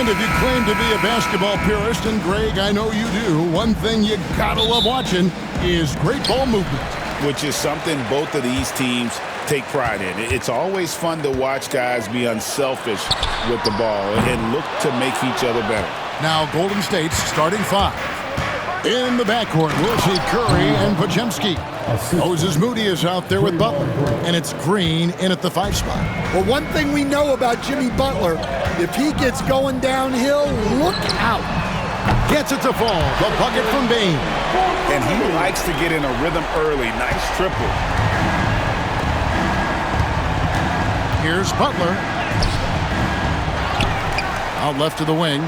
And if you claim to be a basketball purist, and Greg, I know you do, one thing you gotta love watching is great ball movement. Which is something both of these teams take pride in. It's always fun to watch guys be unselfish with the ball and look to make each other better. Now Golden State's starting five. In the backcourt, we'll see Curry and Podziemski. Moses Moody is out there with Butler, and it's Green in at the 5 spot. Well, one thing we know about Jimmy Butler, if he gets going downhill, look out. Gets it to fall. The bucket from Bane. And he likes to get in a rhythm early. Nice triple. Here's Butler. Out left to the wing.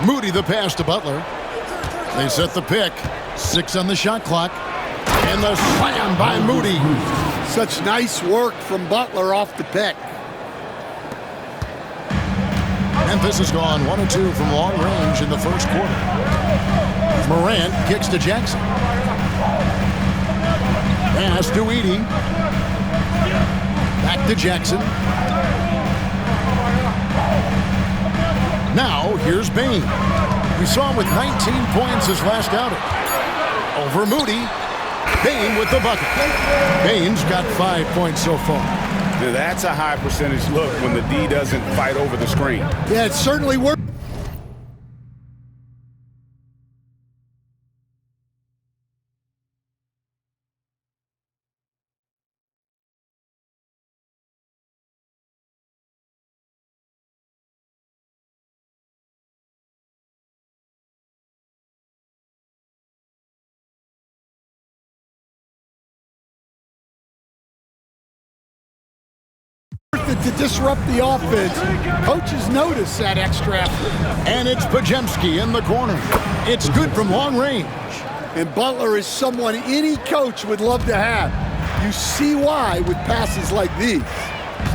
Moody the pass to Butler. They set the pick. 6 on the shot clock. And the slam by Moody. Such nice work from Butler off the pick. Memphis has gone 1 of 2 from long range in the first quarter. Morant kicks to Jackson. Pass to Edey. Back to Jackson. Now here's Bane. We saw him with 19 points his last outing. Over Moody. Bane with the bucket. Bane's got 5 points so far. That's a high percentage look when the D doesn't fight over the screen. Yeah, it certainly worked. To disrupt the offense. Coaches notice that extra effort. And it's Podziemski in the corner. It's good from long range. And Butler is someone any coach would love to have. You see why with passes like these.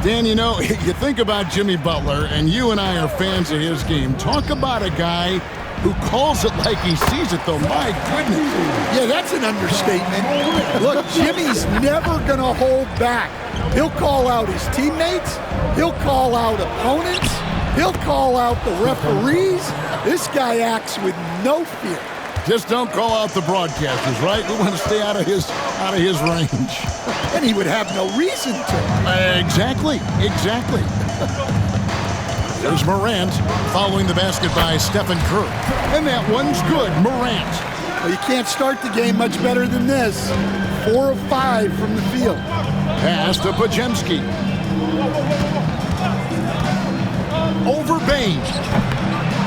Dan, you know, you think about Jimmy Butler, and you and I are fans of his game. Talk about a guy who calls it like he sees it, though. My goodness. Yeah, that's an understatement. Look, Jimmy's never going to hold back. He'll call out his teammates. He'll call out opponents. He'll call out the referees. This guy acts with no fear. Just don't call out the broadcasters, right? We want to stay out of his range. And he would have no reason to. Exactly. There's Morant following the basket by Stephen Curry. And that one's good, Morant. Well, you can't start the game much better than this. 4 of 5 from the field. Pass to Podziemski. Over Bane.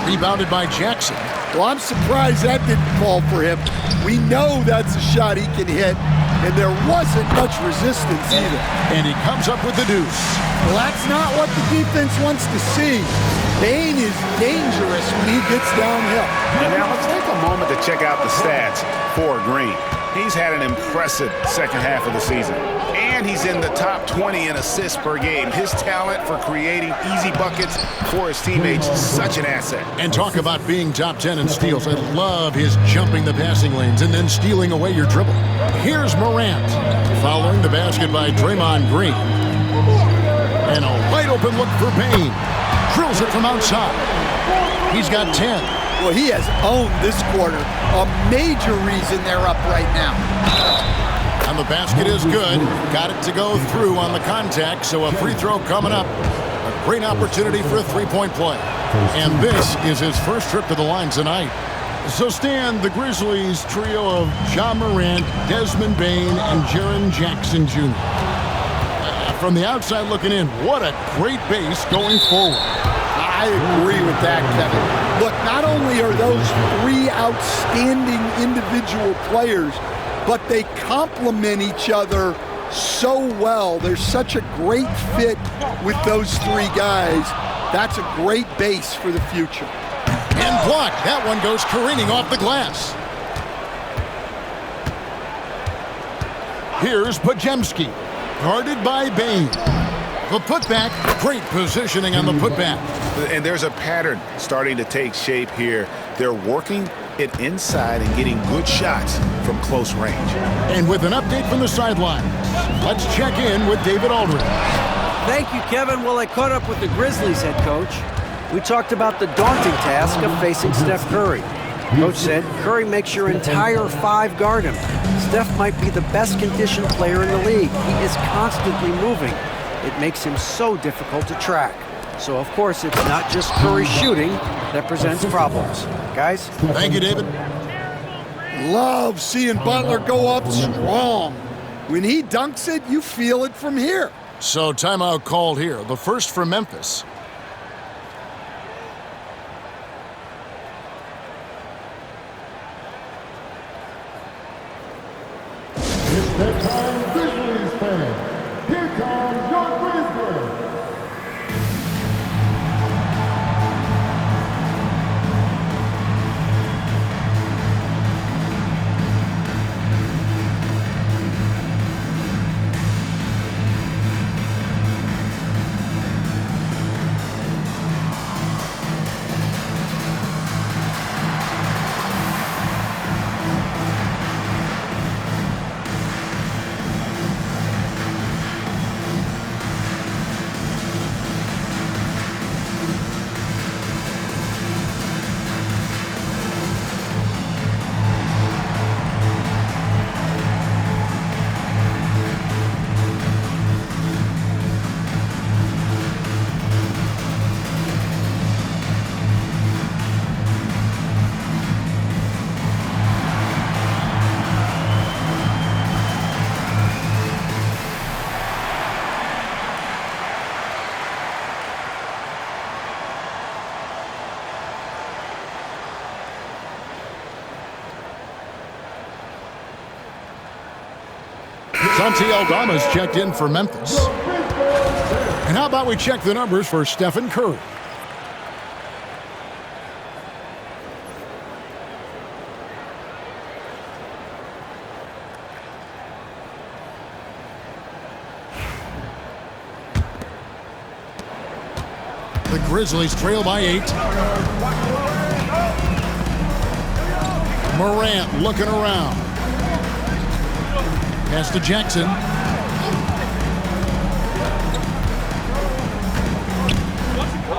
Rebounded by Jackson. Well, I'm surprised that didn't fall for him. We know that's a shot he can hit, and there wasn't much resistance either. And he comes up with the deuce. Well, that's not what the defense wants to see. Bane is dangerous when he gets downhill. And now let's take a moment to check out the stats for Green. He's had an impressive second half of the season. And he's in the top 20 in assists per game. His talent for creating easy buckets for his teammates is such an asset. And talk about being top 10 in steals. I love his jumping the passing lanes and then stealing away your dribble. Here's Morant following the basket by Draymond Green. And a wide open look for Bane. Drills it from outside. He's got 10. Well, he has owned this quarter. A major reason they're up right now. And the basket is good. Got it to go through on the contact, so a free throw coming up. A great opportunity for a three-point play. And this is his first trip to the line tonight. So Stan, the Grizzlies trio of Ja Morant, Desmond Bane, and Jaren Jackson Jr. From the outside looking in, what a great base going forward. I agree with that, Kevin. Look, not only are those 3 outstanding individual players, but they complement each other so well. There's such a great fit with those 3 guys. That's a great base for the future. And blocked. That one goes careening off the glass. Here's Podziemski, guarded by Bane. The putback, great positioning on the putback. And there's a pattern starting to take shape here. They're working it inside and getting good shots from close range. And with an update from the sideline, let's check in with David Aldridge. Thank you, Kevin. Well, I caught up with the Grizzlies head coach. We talked about the daunting task of facing Steph Curry. Coach said, Curry makes your entire five guard him. Steph might be the best conditioned player in the league. He is constantly moving. It makes him so difficult to track. So, of course, it's not just Curry shooting that presents problems. Guys? Thank you, David. Love seeing Butler go up strong. When he dunks it, you feel it from here. So timeout called here. The first for Memphis. It's that time, Grizzlies fan. Here comes your Grizzlies. Santi Aldama's checked in for Memphis. And how about we check the numbers for Stephen Curry? The Grizzlies trail by 8. Morant looking around. Pass to Jackson.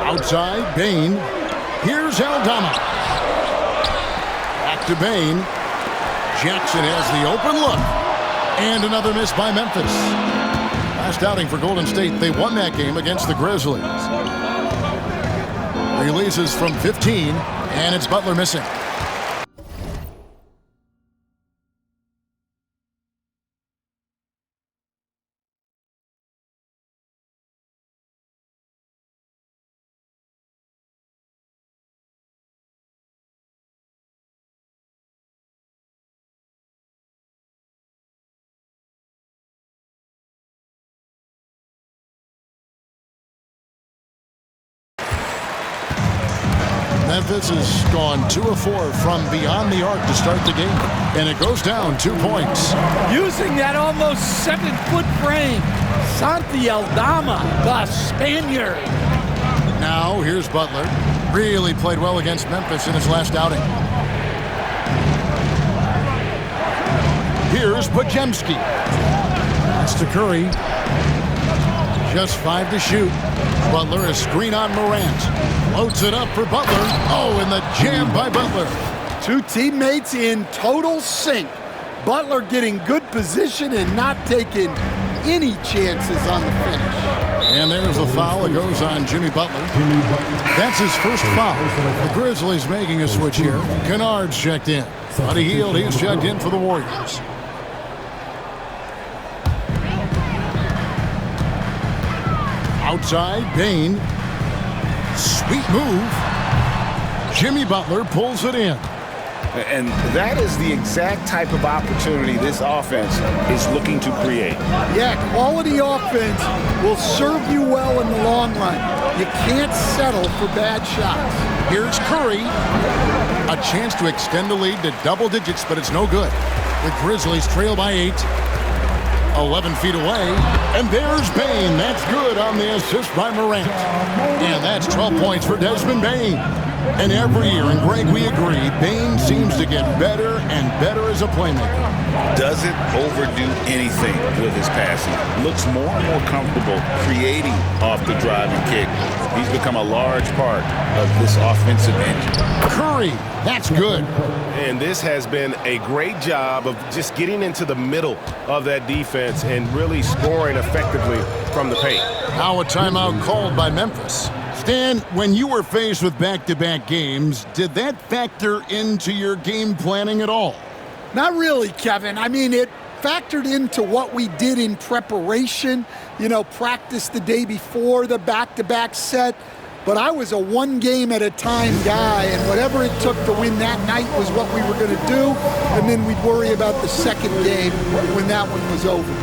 Outside, Bain. Here's Aldama. Back to Bain. Jackson has the open look. And another miss by Memphis. Last outing for Golden State, they won that game against the Grizzlies. Releases from 15, and it's Butler missing. Memphis has gone 2 of 4 from beyond the arc to start the game, and it goes down 2 points. Using that almost 7-foot frame, Santi Aldama, the Spaniard. Now here's Butler. Really played well against Memphis in his last outing. Here's Podziemski. That's to Curry. Just 5 to shoot. Butler a screen on Morant. Loads it up for Butler. Oh, and the jam by Butler. Two teammates in total sync. Butler getting good position and not taking any chances on the finish. And there's a foul that goes on Jimmy Butler. That's his first foul. The Grizzlies making a switch here. Kennard's checked in. Buddy Hield, he's checked in for the Warriors. Outside, Bain. Sweet move. Jimmy Butler pulls it in. And that is the exact type of opportunity this offense is looking to create. Yeah, quality offense will serve you well in the long run. You can't settle for bad shots. Here's Curry. A chance to extend the lead to double digits, but it's no good. The Grizzlies trail by 8. 11 feet away. And there's Bain. That's good on the assist by Morant. And that's 12 points for Desmond Bain. And every year, and Greg, we agree, Bane seems to get better and better as a playmaker. Doesn't overdo anything with his passing. Looks more and more comfortable creating off the driving kick. He's become a large part of this offensive engine. Curry, that's good. And this has been a great job of just getting into the middle of that defense and really scoring effectively from the paint. Now a timeout called by Memphis. Stan, when you were faced with back-to-back games, did that factor into your game planning at all? Not really, Kevin. I mean, it factored into what we did in preparation, practice the day before the back-to-back set. But I was a one-game-at-a-time guy, and whatever it took to win that night was what we were going to do, and then we'd worry about the second game when that one was over.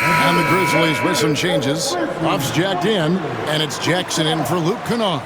And the Grizzlies with some changes. Off's jacked in, and it's Jackson in for Luke Kennard.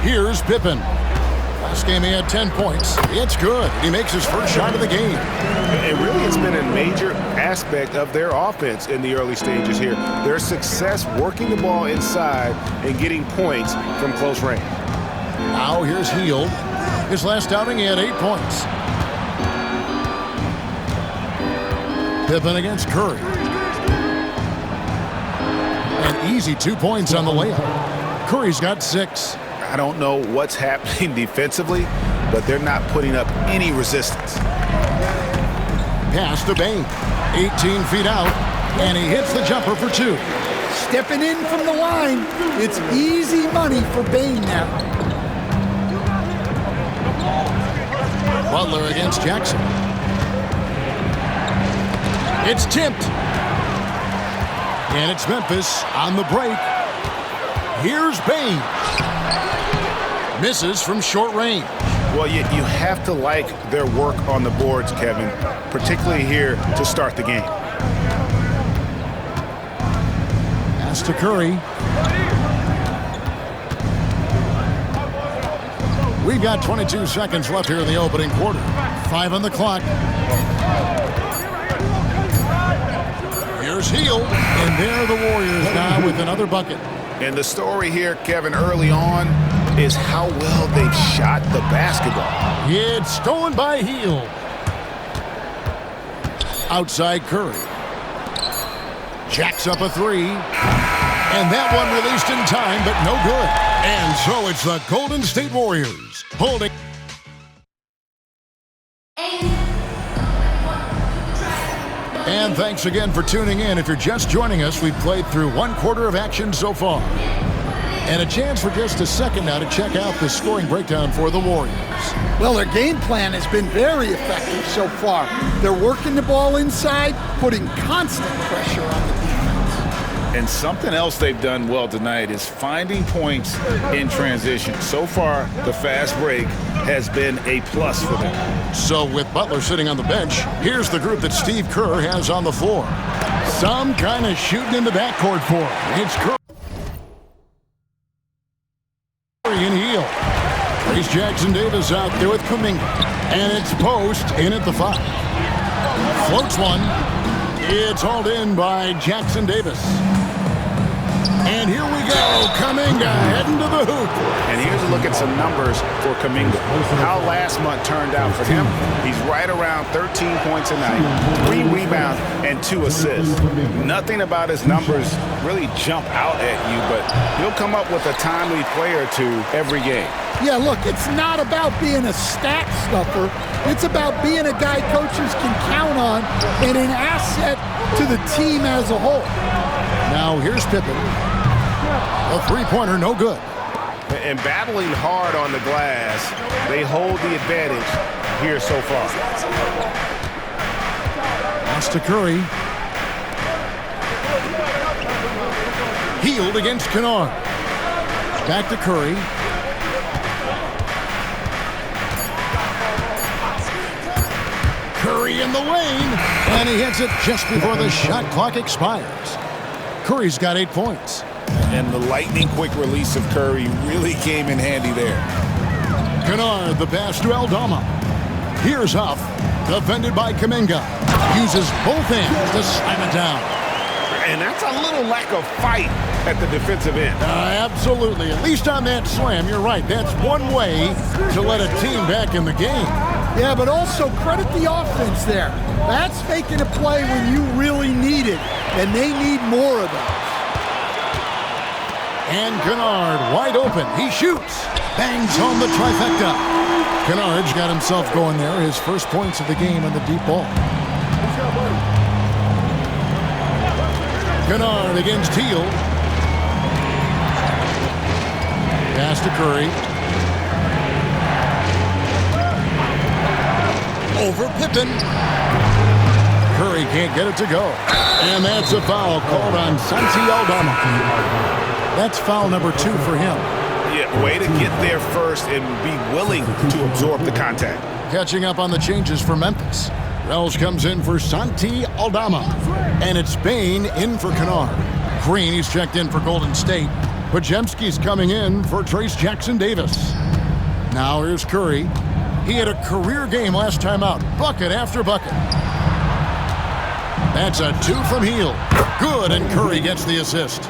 Here's Pippen. Last game he had 10 points. It's good. He makes his first shot of the game. And really, it's been a major aspect of their offense in the early stages here. Their success working the ball inside and getting points from close range. Now here's Hield. His last outing, he had 8 points. Pippen against Curry. An easy 2 points on the layup. Curry's got 6. I don't know what's happening defensively, but they're not putting up any resistance. Pass to Bane. 18 feet out, and he hits the jumper for 2. Stepping in from the line. It's easy money for Bane now. Butler against Jackson. It's tipped. And it's Memphis on the break. Here's Bane. Misses from short range. Well, you have to like their work on the boards, Kevin, particularly here to start the game. Pass to Curry. We've got 22 seconds left here in the opening quarter. 5 on the clock. Here's Hield, and there the Warriors now with another bucket. And the story here, Kevin, early on is how well they've shot the basketball. It's stolen by Hield. Outside Curry. Jacks up a three. And that one released in time, but no good. And so it's the Golden State Warriors holding. And thanks again for tuning in. If you're just joining us, we've played through one quarter of action so far. And a chance for just a second now to check out the scoring breakdown for the Warriors. Well, their game plan has been very effective so far. They're working the ball inside, putting constant pressure on the defense. And something else they've done well tonight is finding points in transition. So far, the fast break has been a plus for them. So with Butler sitting on the bench, here's the group that Steve Kerr has on the floor. Some kind of shooting in the backcourt for him. It's Curry and Hield. Here's Jackson Davis out there with Kuminga. And it's Post in at the 5. Floats one. It's hauled in by Jackson Davis. And here we go, Kuminga heading to the hoop. And here's a look at some numbers for Kuminga. How last month turned out for him. He's right around 13 points a night, 3 rebounds, and 2 assists. Nothing about his numbers really jump out at you, but he'll come up with a timely play or two every game. Yeah, look, it's not about being a stat stuffer. It's about being a guy coaches can count on and an asset to the team as a whole. Now here's Pippen. A three-pointer, no good. And battling hard on the glass, they hold the advantage here so far. Pass to Curry. Hield against Kennard. Back to Curry. Curry in the lane, and he hits it just before the shot clock expires. Curry's got 8 points. And the lightning quick release of Curry really came in handy there. Kennard, the pass to Aldama. Here's Huff, defended by Kuminga. Uses both hands to slam it down. And that's a little lack of fight at the defensive end. Absolutely. At least on that slam, you're right. That's one way to let a team back in the game. Yeah, but also credit the offense there. That's making a play when you really need it, and they need more of those. And Kennard wide open. He shoots. Bangs home the trifecta. Kennard's got himself going there. His first points of the game on the deep ball. Kennard against Hield. Pass to Curry. Over Pippen. Curry can't get it to go. And that's a foul called on Santi Aldama. That's foul number 2 for him. Yeah, way to get there first and be willing to absorb the contact. Catching up on the changes for Memphis. Wells comes in for Santi Aldama. And it's Bane in for Kennard. Green, he's checked in for Golden State. Podziemski's coming in for Trace Jackson Davis. Now here's Curry. He had a career game last time out. Bucket after bucket. That's a 2 from Hield. Good, and Curry gets the assist.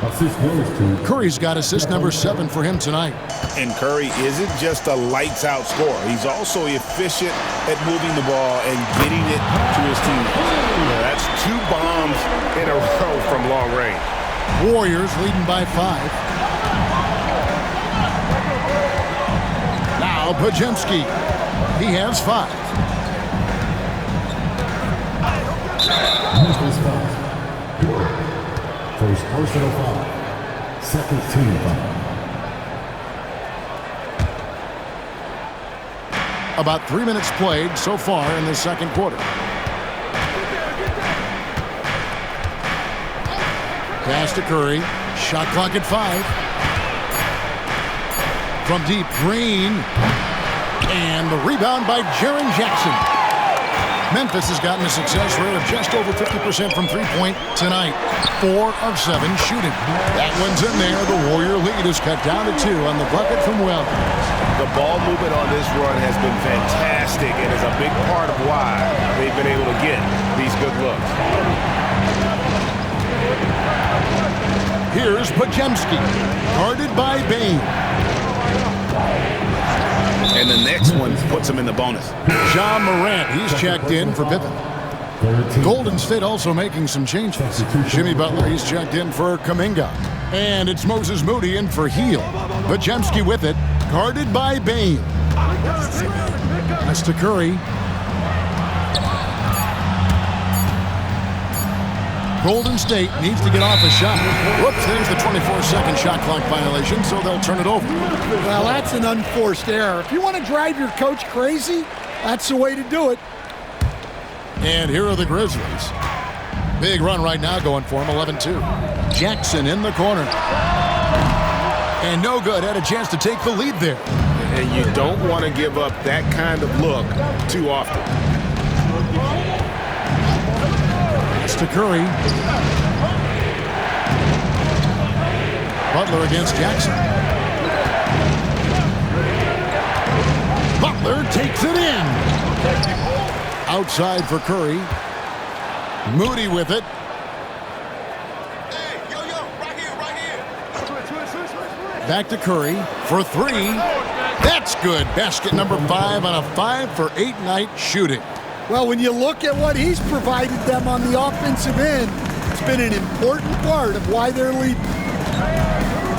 Curry's got assist number 7 for him tonight. And Curry isn't just a lights-out scorer. He's also efficient at moving the ball and getting it to his team. That's 2 bombs in a row from long range. Warriors leading by 5. Now Podziemski. He has 5. Memphis foul. First personal foul. Second team foul. About 3 minutes played so far in the second quarter. Pass to Curry. Shot clock at 5. From deep, Green. And the rebound by Jaren Jackson. Memphis has gotten a success rate of just over 50% from three-point tonight. 4 of 7 shooting. That one's in there. The Warrior lead is cut down to 2 on the bucket from Wells. The ball movement on this run has been fantastic and is a big part of why they've been able to get these good looks. Here's Podziemski, guarded by Bain. And the next one puts him in the bonus. Ja Morant, he's checked in for Pippen. Golden State also making some changes. Jimmy Butler, he's checked in for Kuminga. And it's Moses Moody in for Heel. Podziemski with it, guarded by Bain. Pass to Curry. Golden State needs to get off a shot. Whoops, there's the 24-second shot clock violation, so they'll turn it over. Well, that's an unforced error. If you want to drive your coach crazy, that's the way to do it. And here are the Grizzlies. Big run right now going for him, 11-2. Jackson in the corner. And no good, had a chance to take the lead there. And you don't want to give up that kind of look too often. Pass to Curry. Butler against Jackson. Butler takes it in. Outside for Curry. Moody with it. Back to Curry for 3. That's good. Basket number 5 on a 5 for 8 night shooting. Well, when you look at what he's provided them on the offensive end, it's been an important part of why they're leading.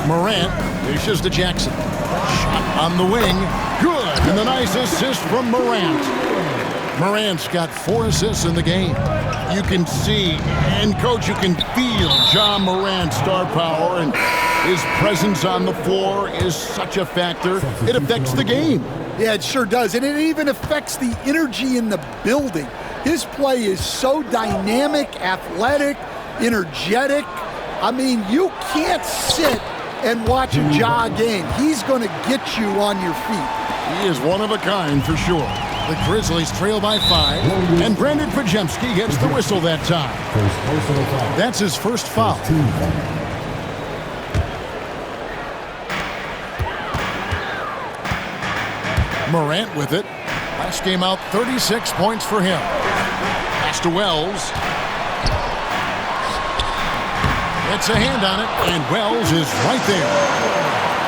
Morant dishes to Jackson. Shot on the wing. Good. And the nice assist from Morant. Morant's got 4 assists in the game. You can see, and coach, you can feel Ja Morant's star power, and his presence on the floor is such a factor. It affects the game. Yeah, it sure does. And it even affects the energy in the building. His play is so dynamic, athletic, energetic. I mean, you can't sit and watch a Ja game. He's going to get you on your feet. He is one of a kind for sure. The Grizzlies trail by 5, and Brandon Podziemski gets the whistle that time. That's his first foul. Morant with it. Last game out, 36 points for him. Pass to Wells. Gets a hand on it, and Wells is right there.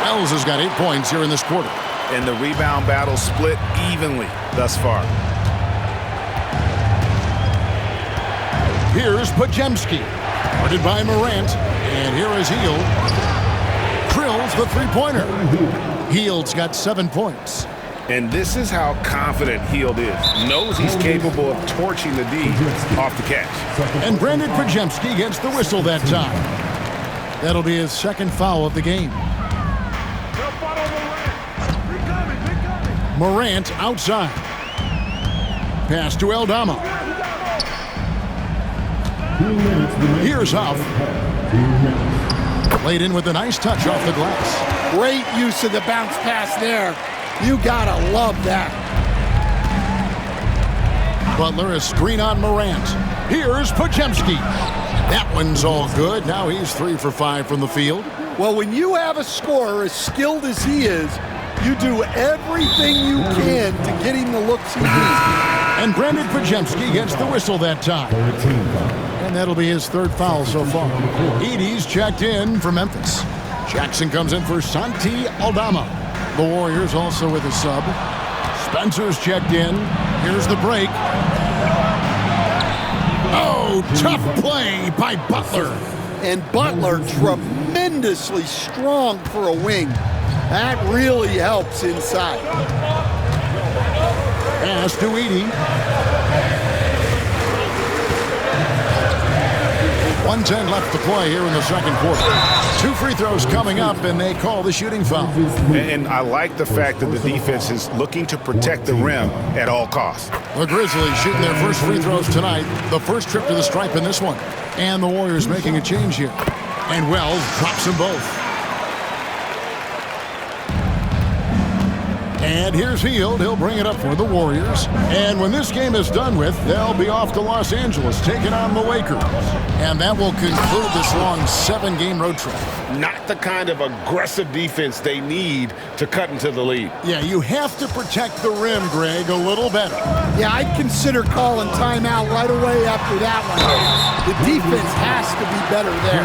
Wells has got 8 points here in this quarter. And the rebound battle split evenly thus far. Here's Podziemski, guarded by Morant, and here is Hield. Drills the three-pointer. Hield's got 7 points. And this is how confident Hield is. Knows he's capable of torching the D off the catch. And Brandon Podziemski gets the whistle that time. That'll be his second foul of the game. Morant outside. Pass to Aldama. Here's Huff. Laid in with a nice touch off the glass. Great use of the bounce pass there. You gotta love that. Butler a screen on Morant. Here's Podziemski. That one's all good. Now he's 3 for 5 from the field. Well, when you have a scorer as skilled as he is, you do everything you can to get him the looks he needs. And Brandon Podziemski gets the whistle that time. And that'll be his 3rd foul so far. Edey's checked in for Memphis. Jackson comes in for Santi Aldama. The Warriors also with a sub. Spencer's checked in. Here's the break. Oh, tough play by Butler. And Butler tremendously strong for a wing. That really helps inside. Pass to Edey. 1:10 left to play here in the second quarter. 2 free throws coming up, and they call the shooting foul. And I like the fact that the defense is looking to protect the rim at all costs. The Grizzlies shooting their first free throws tonight. The first trip to the stripe in this one. And the Warriors making a change here. And Wells drops them both. And here's Hield. He'll bring it up for the Warriors. And when this game is done with, they'll be off to Los Angeles, taking on the Lakers. And that will conclude this long 7-game road trip. Not the kind of aggressive defense they need to cut into the lead. Yeah, you have to protect the rim, Greg, a little better. Yeah, I'd consider calling timeout right away after that one. The defense has to be better there.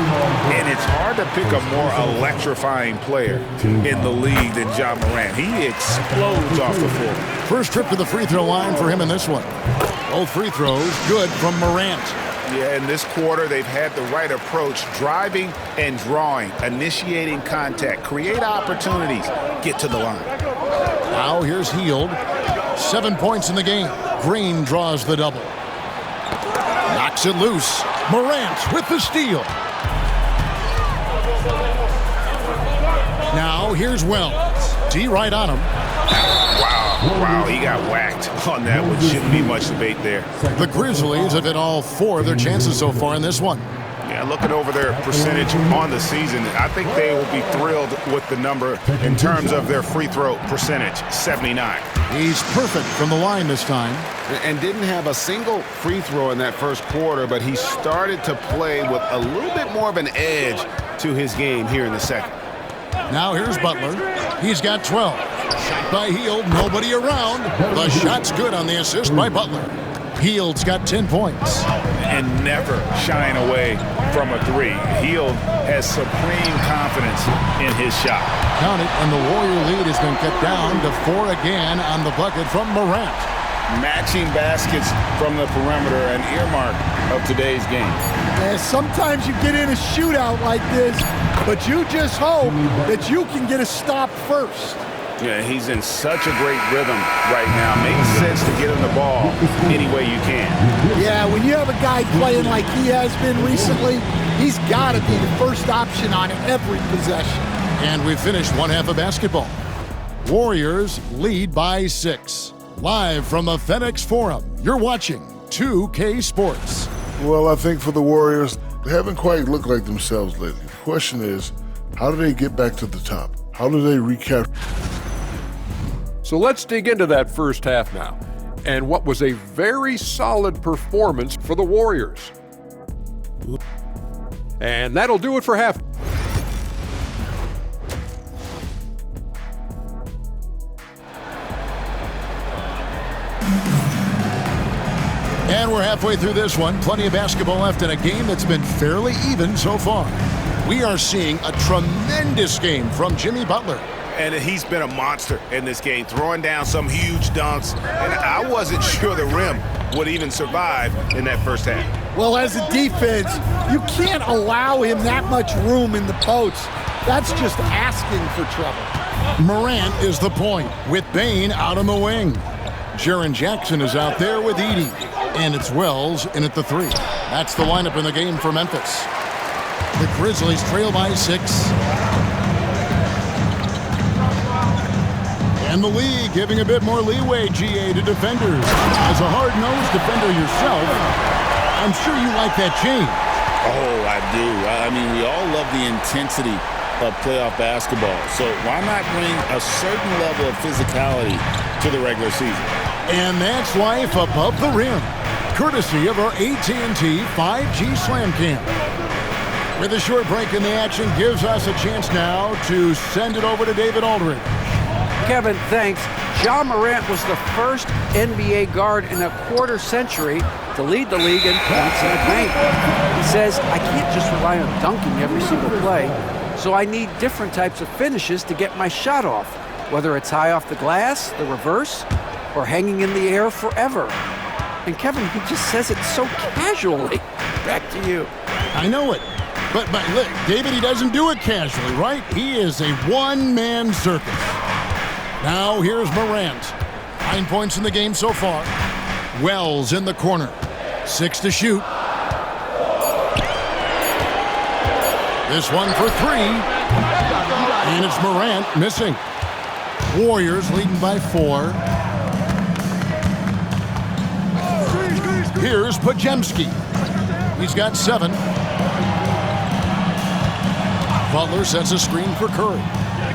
And it's hard to pick a more electrifying player in the league than Ja Morant. He explodes off the floor. First trip to the free throw line for him in this one. Both free throws good from Morant. Yeah, in this quarter, they've had the right approach, driving and drawing, initiating contact, create opportunities, get to the line. Now here's Hield. 7 points in the game. Green draws the double. Knocks it loose. Morant with the steal. Now here's Wells. D right on him. Wow, he got whacked on that one. Shouldn't be much debate there. The Grizzlies have hit all 4 of their chances so far in this one. Yeah, looking over their percentage on the season, I think they will be thrilled with the number in terms of their free throw percentage, 79. He's perfect from the line this time. And didn't have a single free throw in that first quarter, but he started to play with a little bit more of an edge to his game here in the second. Now here's Butler. He's got 12. Shot by Hield, nobody around. The shot's good on the assist by Butler. Hield's got 10 points. And never shying away from a three. Hield has supreme confidence in his shot. Count it, and the Warrior lead has been cut down to 4 again on the bucket from Morant. Matching baskets from the perimeter, an earmark of today's game. And sometimes you get in a shootout like this, but you just hope that you can get a stop first. Yeah, he's in such a great rhythm right now. Makes sense to get him the ball any way you can. Yeah, when you have a guy playing like he has been recently, he's got to be the first option on every possession. And we've finished one half of basketball. Warriors lead by 6. Live from the FedEx Forum, you're watching 2K Sports. Well, I think for the Warriors, they haven't quite looked like themselves lately. The question is, how do they get back to the top? How do they recapture? So let's dig into that first half now, and what was a very solid performance for the Warriors. And that'll do it for half. And we're halfway through this one. Plenty of basketball left in a game that's been fairly even so far. We are seeing a tremendous game from Jimmy Butler. And he's been a monster in this game, throwing down some huge dunks. And I wasn't sure the rim would even survive in that first half. Well, as a defense, you can't allow him that much room in the post. That's just asking for trouble. Morant is the point, with Bane out on the wing. Jaren Jackson is out there with Edey. And it's Wells in at the 3. That's the lineup in the game for Memphis. The Grizzlies trail by 6. And the league giving a bit more leeway, GA, to defenders. As a hard-nosed defender yourself, I'm sure you like that change. Oh, I do. I mean, we all love the intensity of playoff basketball. So why not bring a certain level of physicality to the regular season? And that's life above the rim, courtesy of our AT&T 5G Slam Cam. With a short break in the action, gives us a chance now to send it over to David Aldridge. Kevin, thanks. Ja Morant was the first NBA guard in a quarter century to lead the league in points in the paint. He says, I can't just rely on dunking every single play, so I need different types of finishes to get my shot off, whether it's high off the glass, the reverse, or hanging in the air forever. And Kevin, he just says it so casually. Back to you. I know it. But look, David, he doesn't do it casually, right? He is a one-man circus. Now here's Morant. 9 points in the game so far. Wells in the corner. 6 to shoot. This one for 3. And it's Morant missing. Warriors leading by 4. Here's Podziemski. He's got 7. Butler sets a screen for Curry.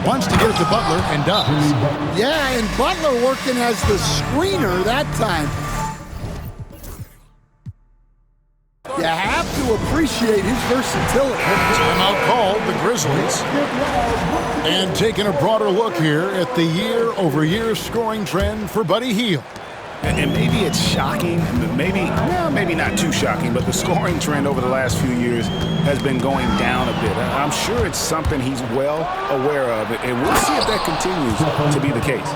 Wants to get it to Butler and does. Yeah, and Butler working as the screener that time. You have to appreciate his versatility. Timeout called, the Grizzlies. And taking a broader look here at the year-over-year scoring trend for Buddy Hield. And maybe it's shocking, maybe not too shocking, but the scoring trend over the last few years has been going down a bit. I'm sure it's something he's well aware of, and we'll see if that continues to be the case.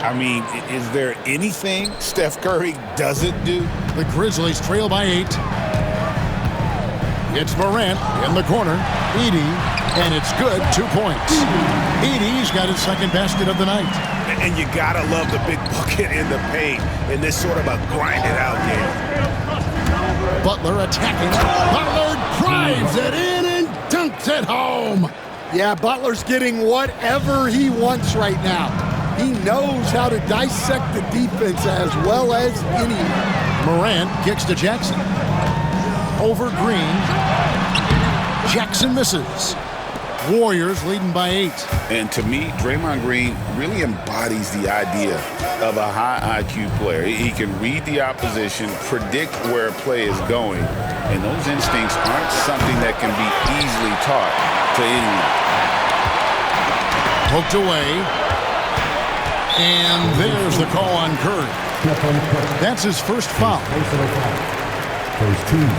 I mean, is there anything Steph Curry doesn't do? The Grizzlies trail by 8. It's Morant in the corner. Edey, and it's good, 2 points. Edey's got his second basket of the night. And you gotta love the big bucket in the paint in this sort of a grinded-out game. Butler attacking. Butler drives it in and dunks it home. Yeah, Butler's getting whatever he wants right now. He knows how to dissect the defense as well as anyone. Morant kicks to Jackson. Over Green. Jackson misses. Warriors leading by 8. And to me, Draymond Green really embodies the idea of a high IQ player. He can read the opposition, predict where a play is going, and those instincts aren't something that can be easily taught to anyone. Poked away. And there's the call on Curry. That's his first foul. First team.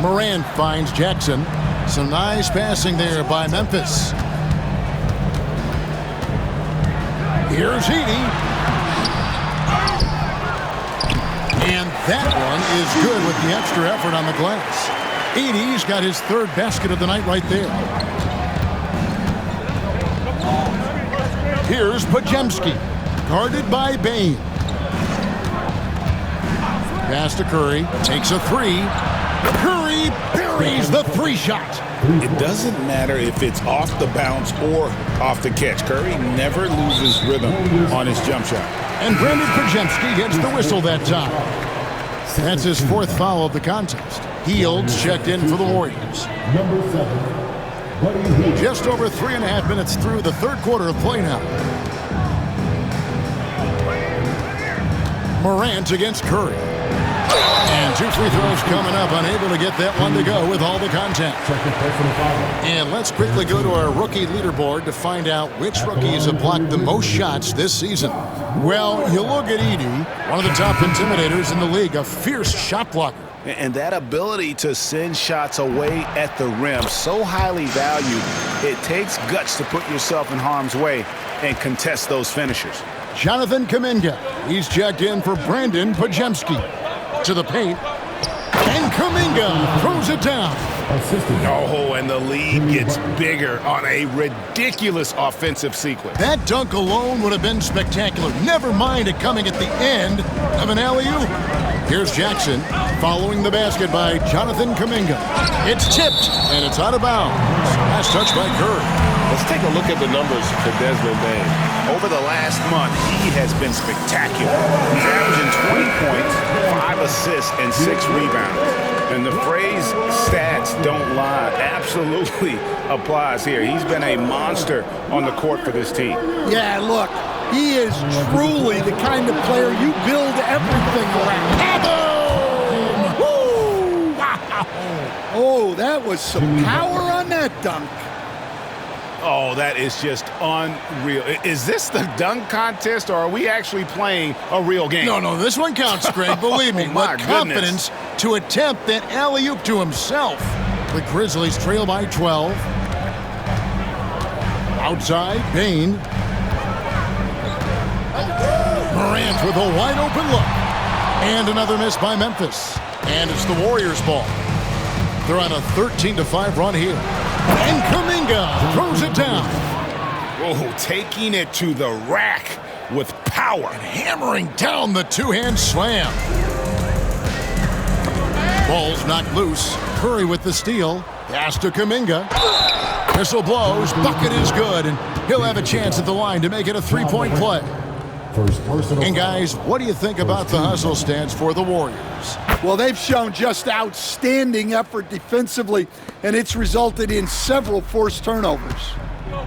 Morant finds Jackson. Some nice passing there by Memphis. Here's Edey. And that one is good with the extra effort on the glass. Edey's got his third basket of the night right there. Here's Podziemski, guarded by Bane. Pass to Curry, takes a 3. Curry buries the 3-shot. It doesn't matter if it's off the bounce or off the catch. Curry never loses rhythm on his jump shot. And Brandon Podziemski gets the whistle that time. That's his 4th foul of the contest. Hield's checked in for the Warriors. Number 7. Just over 3.5 minutes through the third quarter of play now. Morant against Curry. And 2 free throws coming up, unable to get that one to go with all the contact. And let's quickly go to our rookie leaderboard to find out which rookies have blocked the most shots this season. Well, you look at Edey, one of the top intimidators in the league, a fierce shot blocker. And that ability to send shots away at the rim, so highly valued, it takes guts to put yourself in harm's way and contest those finishers. Jonathan Kuminga, he's checked in for Brandon Podziemski. To the paint, and Kuminga throws it down. Oh, and the lead gets bigger on a ridiculous offensive sequence. That dunk alone would have been spectacular. Never mind it coming at the end of an alley-oop. Here's Jackson following the basket by Jonathan Kuminga. It's tipped, and it's out of bounds. Last touch by Curry. Let's take a look at the numbers for Desmond Bane. Over the last month, he has been spectacular. He's averaging 20 points, 5 assists, and 6 rebounds. And the phrase stats don't lie absolutely applies here. He's been a monster on the court for this team. Yeah, look, he is truly the kind of player you build everything around. Boom! Woo! Wow! Oh, that was some power on that dunk. Oh, that is just unreal. Is this the dunk contest, or are we actually playing a real game? No, this one counts, Greg. Believe me. Oh, my with confidence to attempt that alley-oop to himself. The Grizzlies trail by 12. Outside, Bane. Morant with a wide-open look. And another miss by Memphis. And it's the Warriors' ball. They're on a 13-5 run here. And Kuminga throws it down. Oh, taking it to the rack with power. And hammering down the two-hand slam. Ball's knocked loose. Curry with the steal. Pass to Kuminga. Whistle blows. Bucket is good. And he'll have a chance at the line to make it a 3-point play. And guys, what do you think about the hustle stance for the Warriors? Well, they've shown just outstanding effort defensively, and it's resulted in several forced turnovers.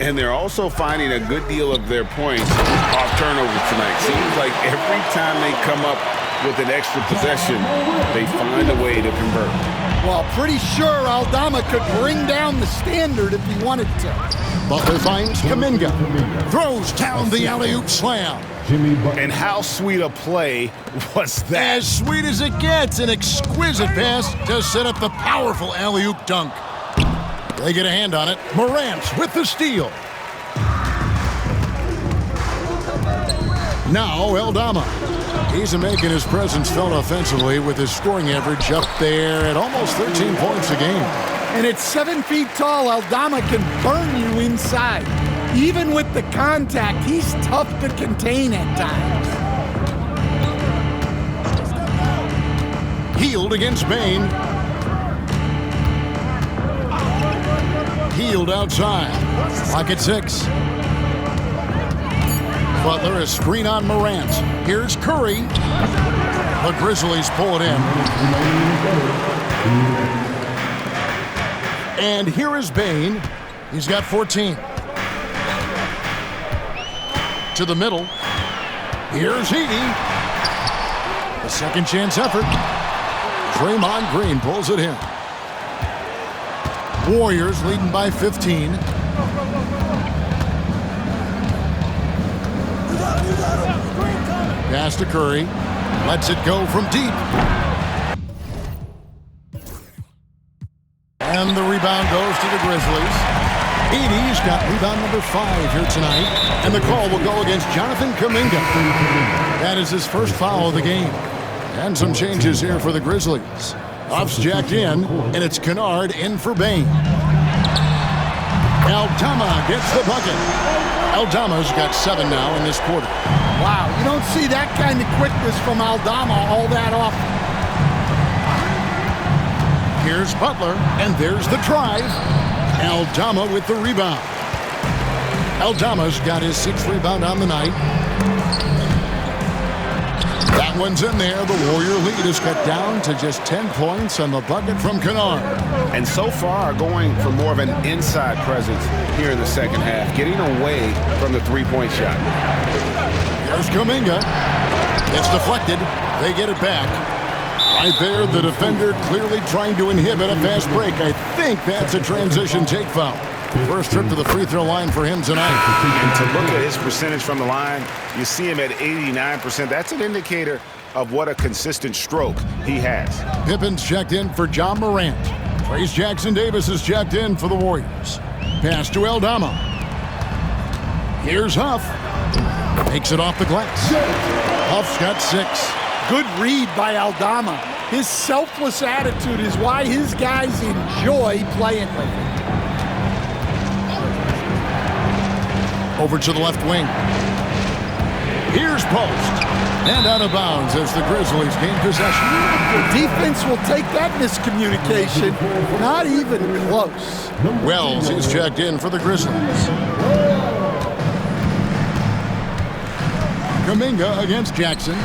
And they're also finding a good deal of their points off turnovers tonight. Seems like every time they come up with an extra possession, they find a way to convert. Well, pretty sure Aldama could bring down the standard if he wanted to. Butler finds Kuminga. Throws down the alley-oop slam. And how sweet a play was that? As sweet as it gets, an exquisite pass to set up the powerful alley-oop dunk. They get a hand on it. Morant with the steal. Now Aldama. He's making his presence felt offensively with his scoring average up there at almost 13 points a game. And at 7 feet tall, Aldama can burn you inside. Even with the contact, he's tough to contain at times. Healed against Bain. Healed outside. Clock at 6. Butler, a screen on Morant. Here's Curry. The Grizzlies pull it in. And here is Bain. He's got 14. To the middle. Here's Edey. A second chance effort. Draymond Green pulls it in. Warriors leading by 15. Pass to Curry. Lets it go from deep. And the rebound goes to the Grizzlies. Edey's got rebound number 5 here tonight. And the call will go against Jonathan Kuminga. That is his first foul of the game. And some changes here for the Grizzlies. Off's jacked in, and it's Kennard in for Bain. Aldama gets the bucket. Aldama's got 7 now in this quarter. Wow, you don't see that kind of quickness from Aldama all that often. Here's Butler, and there's the drive. Aldama with the rebound. Aldama's got his 6th rebound on the night. That one's in there. The Warrior lead is cut down to just 10 points on the bucket from Kennard. And so far going for more of an inside presence here in the second half, getting away from the three-point shot. There's Kuminga. It's deflected. They get it back. Right there, the defender clearly trying to inhibit a fast break. I think that's a transition take foul. First trip to the free throw line for him tonight. And to look at his percentage from the line, you see him at 89%. That's an indicator of what a consistent stroke he has. Pippen's checked in for John Morant. Trace Jackson-Davis is checked in for the Warriors. Pass to Aldama. Here's Huff. Makes it off the glass. Huff's got 6. Good read by Aldama. His selfless attitude is why his guys enjoy playing with him. Over to the left wing. Here's Post. And out of bounds as the Grizzlies gain possession. The defense will take that miscommunication. Not even close. Wells is checked in for the Grizzlies. Kuminga against Jackson.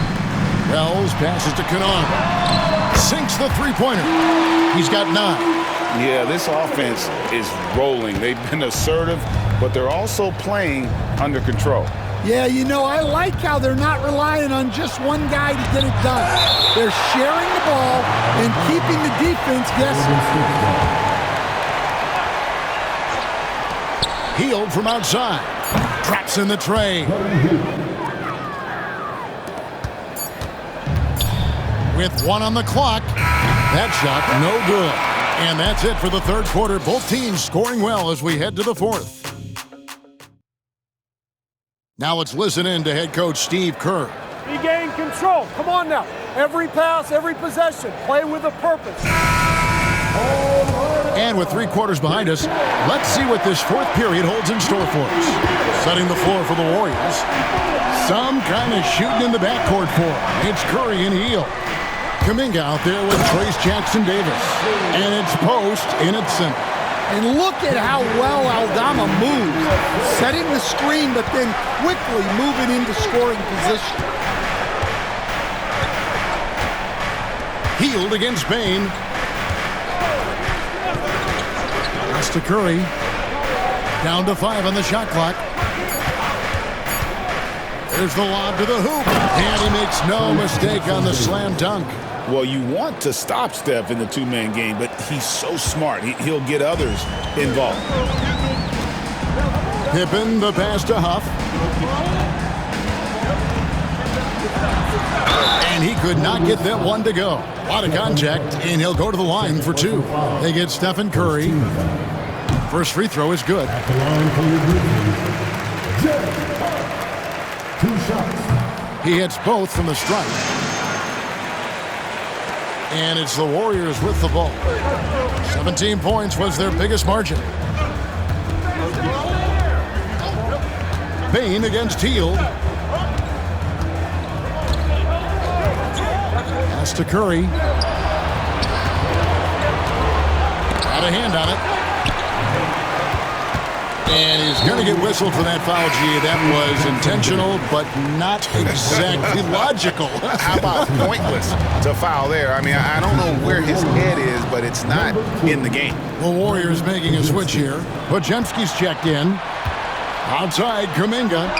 Wells passes to Kennard. Sinks the three-pointer. He's got 9. Yeah, this offense is rolling. They've been assertive, but they're also playing under control. Yeah, you know, I like how they're not relying on just one guy to get it done. They're sharing the ball and keeping the defense guessing. Healed from outside. Traps in the tray. With 1 on the clock. That shot no good. And that's it for the third quarter. Both teams scoring well as we head to the fourth. Now let's listen in to head coach Steve Kerr. Regain control. Come on now. Every pass, every possession. Play with a purpose. And with 3 quarters behind us, let's see what this fourth period holds in store for us. Setting the floor for the Warriors. Some kind of shooting in the backcourt for him. It's Curry and Hield. Kuminga out there with Trace Jackson-Davis. And it's Post in its center. And look at how well Aldama moves, setting the screen, but then quickly moving into scoring position. Healed against Bain. Pass to Curry. Down to 5 on the shot clock. There's the lob to the hoop. And he makes no mistake on the slam dunk. Well, you want to stop Steph in the two-man game, but he's so smart. He'll get others involved. Pippen, the pass to Huff. And he could not get that one to go. A lot of contact, and he'll go to the line for 2. They get Stephen Curry. First free throw is good. At the line for your 2 shots. He hits both from the stripe. And it's the Warriors with the ball. 17 points was their biggest margin. Bain against Hield. Pass to Curry. Got a hand on it. And he's going to get whistled for that foul, G. That was intentional, but not exactly logical. How about pointless to foul there? I mean, I don't know where his head is, but it's not in the game. The Warriors making a switch here. Podziemski's checked in. Outside, Kuminga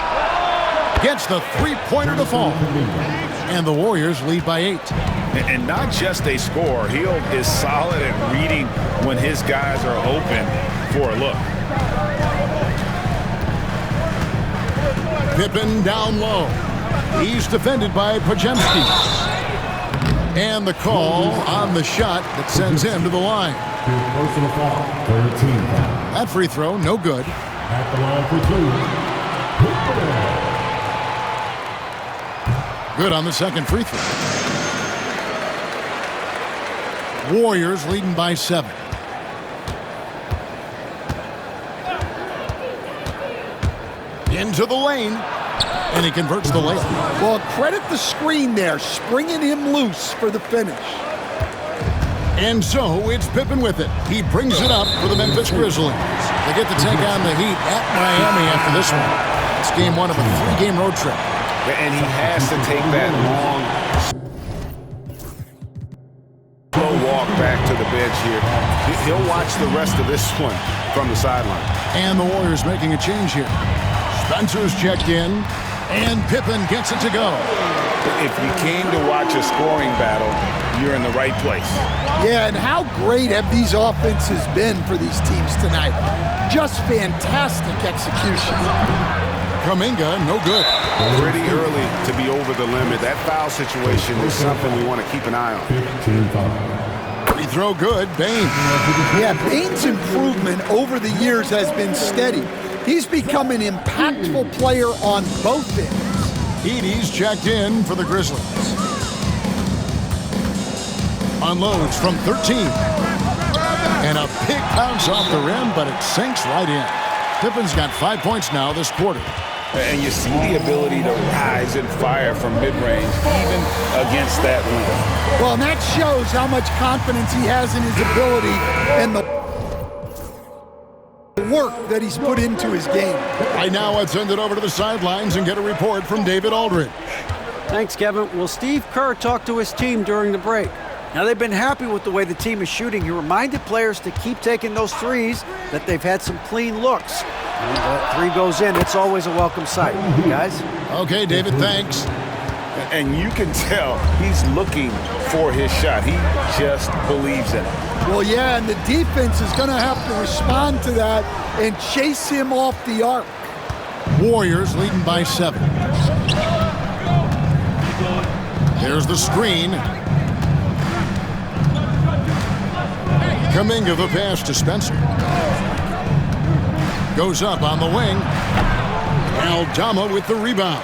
gets the three-pointer to fall. And the Warriors lead by 8. And not just a score. Hield is solid at reading when his guys are open for a look. Pippen down low. He's defended by Podziemski. And the call on the shot that sends him to the line. Personal foul, 13 foul. That free throw, no good. At the line for 2. Good on the second free throw. Warriors leading by 7. Into the lane, and he converts the layup. Well, credit the screen there, springing him loose for the finish. And so it's Pippen with it. He brings it up for the Memphis Grizzlies. They get to take on the Heat at Miami after this one. It's game 1 of a 3-game road trip. And he has to take that long, slow walk back to the bench here. He'll watch the rest of this one from the sideline. And the Warriors making a change here. Spencer's checked in, and Pippen gets it to go. If you came to watch a scoring battle, you're in the right place. Yeah, and how great have these offenses been for these teams tonight? Just fantastic execution. Kuminga, no good. Pretty early to be over the limit. That foul situation is something we want to keep an eye on. 15 foul. Free throw good, Bain. Yeah, Bain's improvement over the years has been steady. He's become an impactful player on both ends. Edie's checked in for the Grizzlies. Unloads from 13. And a big bounce off the rim, but it sinks right in. Pippen's got 5 points now this quarter. And you see the ability to rise and fire from mid-range, even against that wind. Well, and that shows how much confidence he has in his ability and the work that he's put into his game. Right now, let's send it over to the sidelines and get a report from David Aldridge. Thanks, Kevin. Well, Steve Kerr talked to his team during the break. Now, they've been happy with the way the team is shooting. He reminded players to keep taking those threes, that they've had some clean looks. And that 3 goes in, it's always a welcome sight. Guys? Okay, David, thanks. And you can tell he's looking for his shot. He just believes in it. Well, yeah, and the defense is going to have to respond to that and chase him off the arc. Warriors leading by 7. There's the screen. Kuminga the pass to Spencer. Goes up on the wing. Aldama with the rebound.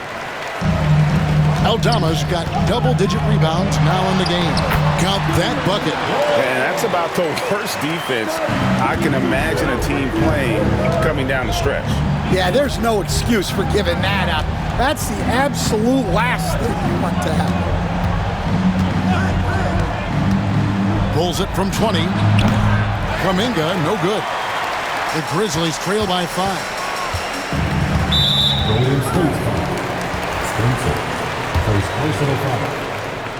Aldama's got double-digit rebounds now in the game. Count that bucket. And that's about the worst defense I can imagine a team playing coming down the stretch. Yeah, there's no excuse for giving that up. That's the absolute last thing you want to happen. Pulls it from 20. Kuminga, no good. The Grizzlies trail by 5. Golden State foul. Spencer. First personal foul.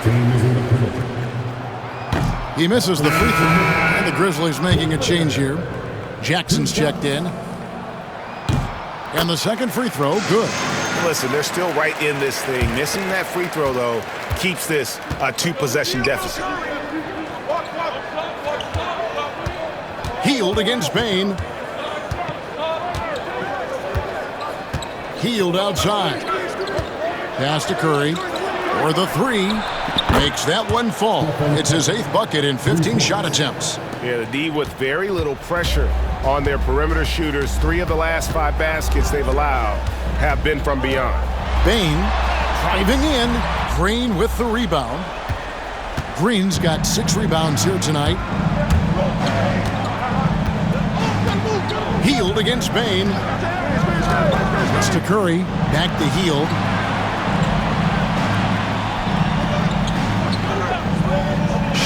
Team is in the penalty. He misses the free throw. And the Grizzlies making a change here. Jackson's checked in. And the second free throw, good. Listen, they're still right in this thing. Missing that free throw, though, keeps this a 2-possession deficit. Healed against Bain. Healed outside. Pass to Curry. For the 3. Makes that one fall. It's his 8th bucket in 15 shot attempts. Yeah, the D with very little pressure on their perimeter shooters. 3 of the last 5 baskets they've allowed have been from beyond. Bain driving in. Green with the rebound. Green's got 6 rebounds here tonight. Healed against Bain. It's to Curry. Back to Healed.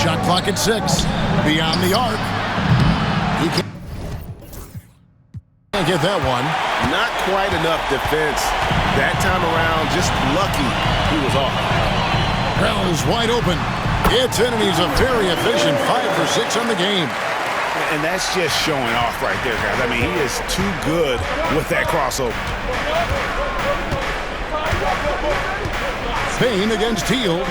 Shot clock at 6. Beyond the arc. He can't get that one. Not quite enough defense that time around. Just lucky he was off. Bell's wide open. It's in, and he's a very efficient 5 for 6 on the game. And that's just showing off right there, guys. I mean, he is too good with that crossover. Bain against Healed.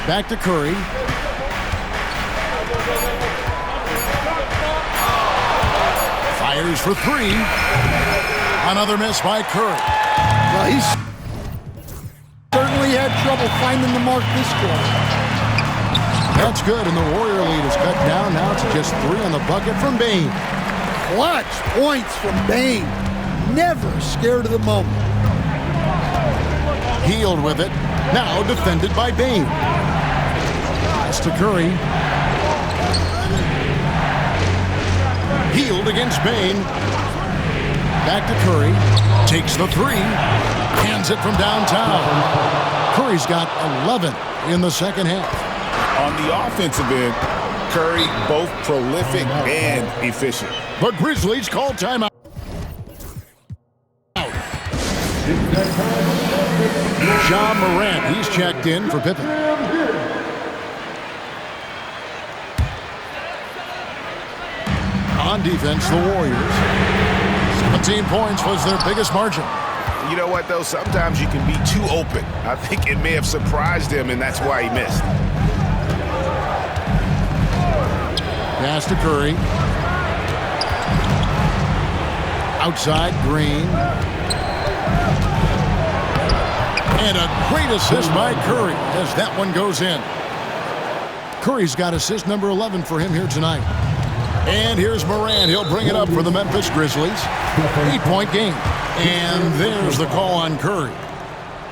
Back to Curry. Fires for 3. Another miss by Curry. Well, he's certainly had trouble finding the mark this quarter. That's good, and the Warrior lead is cut down. Now it's just 3 on the bucket from Bain. Clutch points from Bain. Never scared of the moment. Healed with it. Now defended by Bain. Pass to Curry. Healed against Bain. Back to Curry. Takes the 3. Hands it from downtown. Curry's got 11 in the second half. On the offensive end, Curry both prolific and efficient. But Grizzlies call timeout. John Morant, he's checked in for Pippen. On defense, the Warriors. 17 points was their biggest margin. You know what, though? Sometimes you can be too open. I think it may have surprised him, and that's why he missed. Pass to Curry. Outside, Green. And a great assist by Curry as that one goes in. Curry's got assist number 11 for him here tonight. And here's Morant. He'll bring it up for the Memphis Grizzlies. 8-point game. And there's the call on Curry.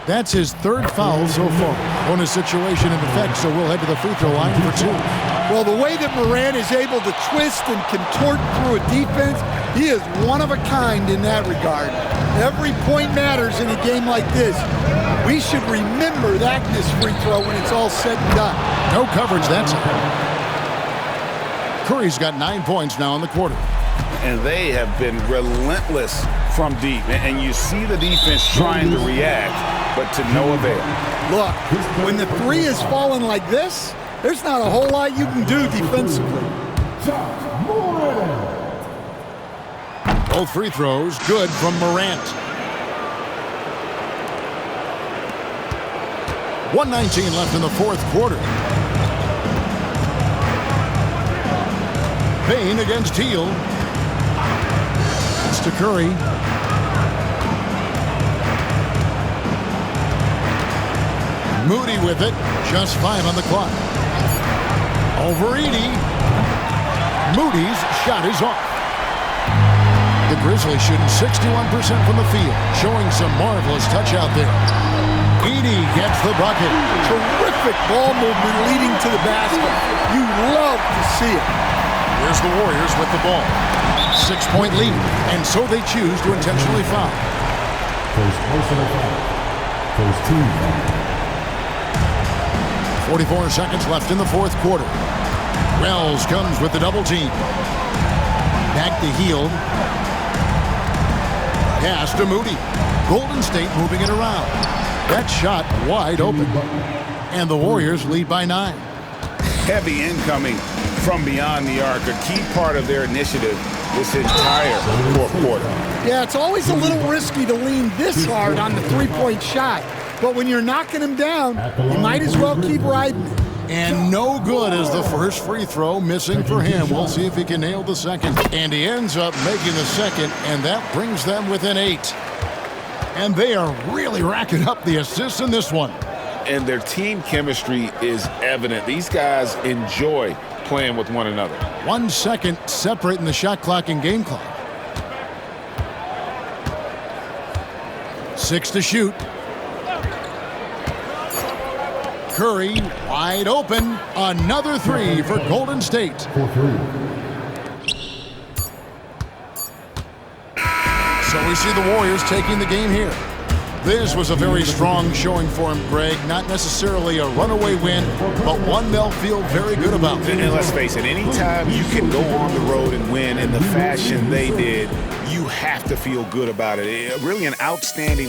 That's his 3rd foul so far. Bonus situation in effect, so we'll head to the free throw line for 2. Well, the way that Morant is able to twist and contort through a defense, he is one of a kind in that regard. Every point matters in a game like this. We should remember that in this free throw when it's all said and done. No coverage, that's it. Curry's got 9 points now in the quarter. And they have been relentless from deep. And you see the defense trying to react, but to no avail. Look, when the 3 is falling like this, there's not a whole lot you can do defensively. Both free throws good from Morant. 1:19 left in the 4th quarter. Bain against Hield. It's to Curry. Moody with it. Just 5 on the clock. Over 80. Moody's shot is off. The Grizzlies shooting 61% from the field, showing some marvelous touch out there. Edey gets the bucket. Terrific ball movement leading to the basket. You love to see it. Here's the Warriors with the ball. 6-point lead, and so they choose to intentionally foul. First personal foul. First team foul. 44 seconds left in the fourth quarter. Wells comes with the double team. Back to Hield. Pass to Moody. Golden State moving it around. That shot wide open. And the Warriors lead by 9. Heavy incoming from beyond the arc, a key part of their initiative this entire fourth quarter. Yeah, it's always a little risky to lean this hard on the three-point shot. But when you're knocking him down, you might as well keep riding it. And no good as the first free throw missing for him. We'll see if he can nail the second. And he ends up making the second, and that brings them within 8. And they are really racking up the assists in this one. And their team chemistry is evident. These guys enjoy playing with one another. 1 second separating the shot clock and game clock. 6 to shoot. Curry wide open. Another 3 for Golden State. So we see the Warriors taking the game here. This was a very strong showing for him, Greg. Not necessarily a runaway win, but one they'll feel very good about. And let's face it, anytime you can go on the road and win in the fashion they did, you have to feel good about it. Really an outstanding